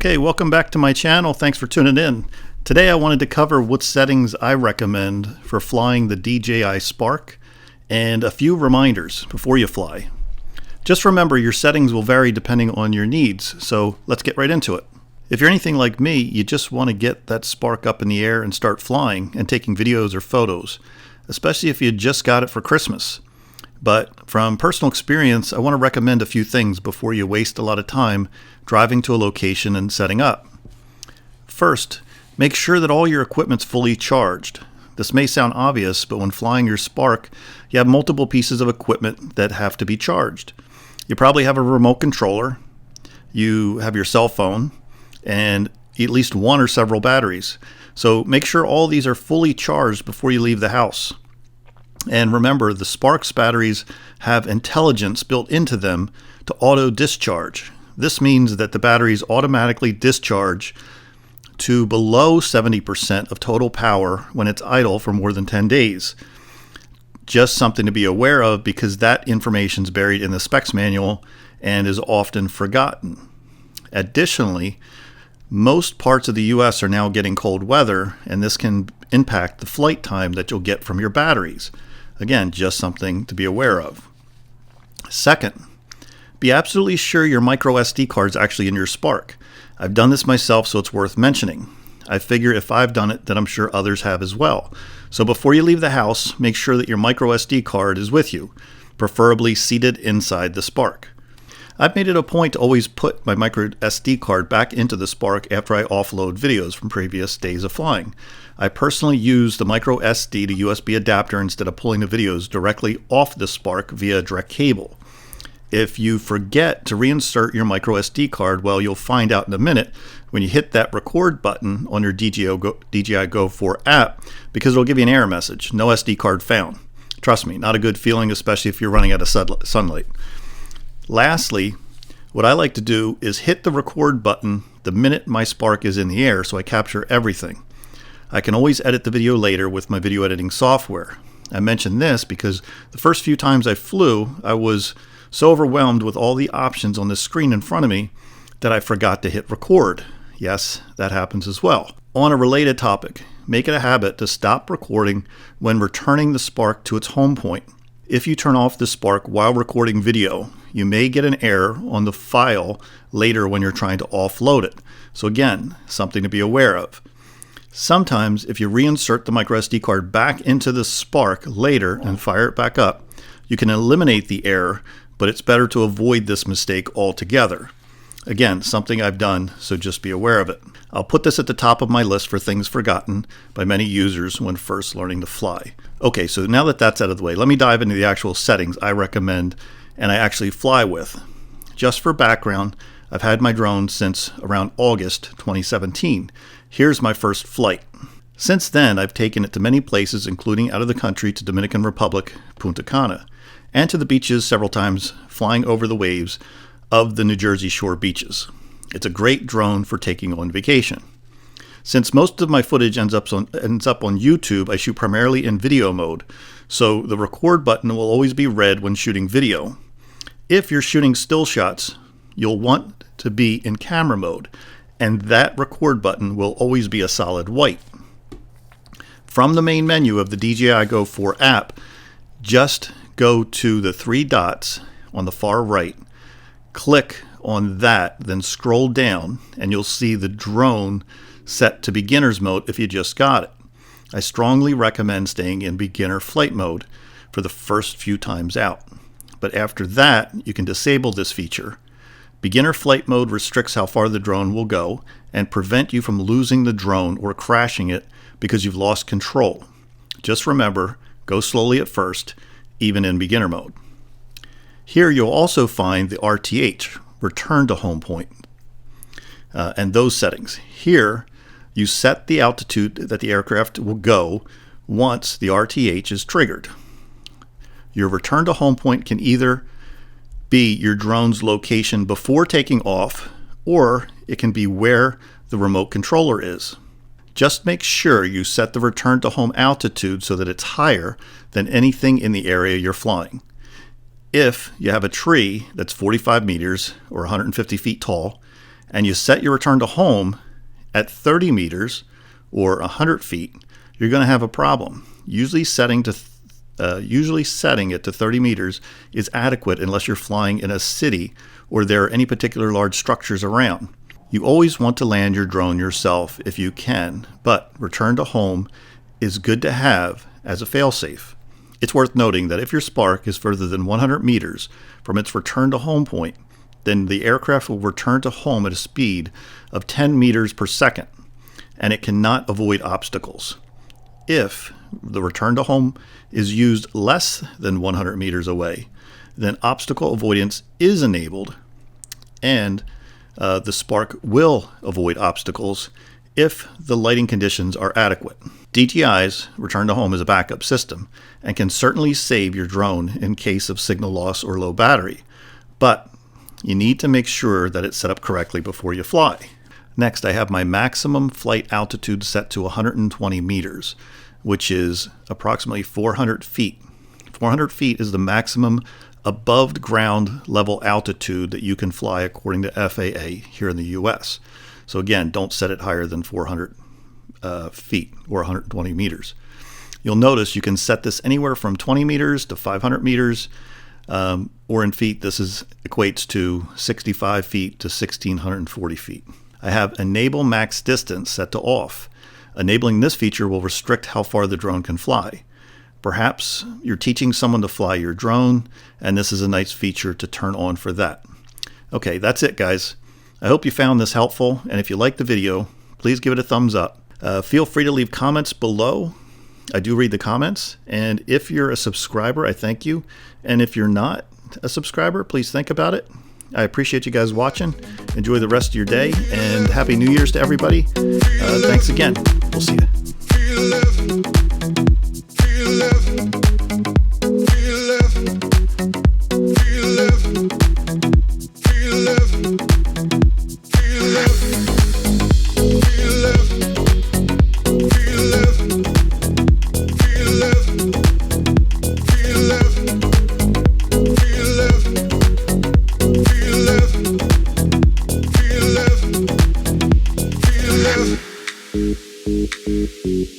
Okay, welcome back to my channel. Thanks for tuning in. Today I wanted to cover what settings I recommend for flying the DJI Spark and a few reminders before you fly. Just remember your settings will vary depending on your needs, so let's get right into it. If you're anything like me, you just want to get that Spark up in the air and start flying and taking videos or photos, especially if you just got it for Christmas. But from personal experience, I want to recommend a few things before you waste a lot of time driving to a location and setting up. First, make sure that all your equipment's fully charged. This may sound obvious, but when flying your Spark, you have multiple pieces of equipment that have to be charged. You probably have a remote controller, you have your cell phone, and at least one or several batteries. So make sure all these are fully charged before you leave the house. And remember, the Spark's batteries have intelligence built into them to auto discharge. This means that the batteries automatically discharge to below 70% of total power when it's idle for more than 10 days. Just something to be aware of because that information is buried in the specs manual and is often forgotten. Additionally, most parts of the US are now getting cold weather, and this can impact the flight time that you'll get from your batteries. Again, just something to be aware of. Second, be absolutely sure your micro SD card is actually in your Spark. I've done this myself, so it's worth mentioning. I figure if I've done it, then I'm sure others have as well. So before you leave the house, make sure that your micro SD card is with you, preferably seated inside the Spark. I've made it a point to always put my micro SD card back into the Spark after I offload videos from previous days of flying. I personally use the micro SD to USB adapter instead of pulling the videos directly off the Spark via direct cable. If you forget to reinsert your micro SD card, well, you'll find out in a minute when you hit that record button on your DJI Go 4 app, because it'll give you an error message, no SD card found. Trust me, not a good feeling, especially if you're running out of sunlight. Lastly, what I like to do is hit the record button the minute my Spark is in the air so I capture everything. I can always edit the video later with my video editing software. I mention this because the first few times I flew, I was so overwhelmed with all the options on the screen in front of me that I forgot to hit record. Yes, that happens as well. On a related topic, make it a habit to stop recording when returning the Spark to its home point. If you turn off the Spark while recording video, you may get an error on the file later when you're trying to offload it. So again, something to be aware of. Sometimes if you reinsert the micro SD card back into the Spark later and fire it back up, you can eliminate the error, but it's better to avoid this mistake altogether. Again, something I've done, so just be aware of it. I'll put this at the top of my list for things forgotten by many users when first learning to fly. Okay, so now that that's out of the way, let me dive into the actual settings I recommend and I actually fly with. Just for background, I've had my drone since around August 2017. Here's my first flight. Since then, I've taken it to many places, including out of the country to Dominican Republic, Punta Cana, and to the beaches several times, flying over the waves of the New Jersey shore beaches. It's a great drone for taking on vacation. Since most of my footage ends up on YouTube, I shoot primarily in video mode, so the record button will always be red when shooting video. If you're shooting still shots, you'll want to be in camera mode, and that record button will always be a solid white. From the main menu of the DJI Go 4 app, just go to the three dots on the far right, click on that, then scroll down, and you'll see the drone set to beginner's mode if you just got it. I strongly recommend staying in beginner flight mode for the first few times out. But after that, you can disable this feature. Beginner flight mode restricts how far the drone will go and prevent you from losing the drone or crashing it because you've lost control. Just remember, go slowly at first, even in beginner mode. Here you'll also find the RTH, return to home point. And those settings. Here, you set the altitude that the aircraft will go once the RTH is triggered. Your return to home point can either be your drone's location before taking off, or it can be where the remote controller is. Just make sure you set the return to home altitude so that it's higher than anything in the area you're flying. If you have a tree that's 45 meters or 150 feet tall, and you set your return to home at 30 meters or 100 feet, you're going to have a problem. Usually setting it to 30 meters is adequate unless you're flying in a city or there are any particular large structures around. You always want to land your drone yourself if you can, but return to home is good to have as a failsafe. It's worth noting that if your spark is further than 100 meters from its return to home point, then the aircraft will return to home at a speed of 10 meters per second, and it cannot avoid obstacles. If the return to home is used less than 100 meters away, then obstacle avoidance is enabled, and the spark will avoid obstacles if the lighting conditions are adequate. DJI's return to home is a backup system and can certainly save your drone in case of signal loss or low battery, but you need to make sure that it's set up correctly before you fly. Next, I have my maximum flight altitude set to 120 meters, which is approximately 400 feet. 400 feet is the maximum above ground level altitude that you can fly according to FAA here in the US. So again, don't set it higher than 400 feet or 120 meters. You'll notice you can set this anywhere from 20 meters to 500 meters, or in feet, this equates to 65 feet to 1,640 feet. I have Enable Max Distance set to off. Enabling this feature will restrict how far the drone can fly. Perhaps you're teaching someone to fly your drone, and this is a nice feature to turn on for that. Okay, that's it, guys. I hope you found this helpful, and if you liked the video, please give it a thumbs up. Feel free to leave comments below. I do read the comments, and if you're a subscriber, I thank you. And if you're not a subscriber, please think about it. I appreciate you guys watching. Enjoy the rest of your day, and Happy New Year's to everybody. Thanks again. We'll see you.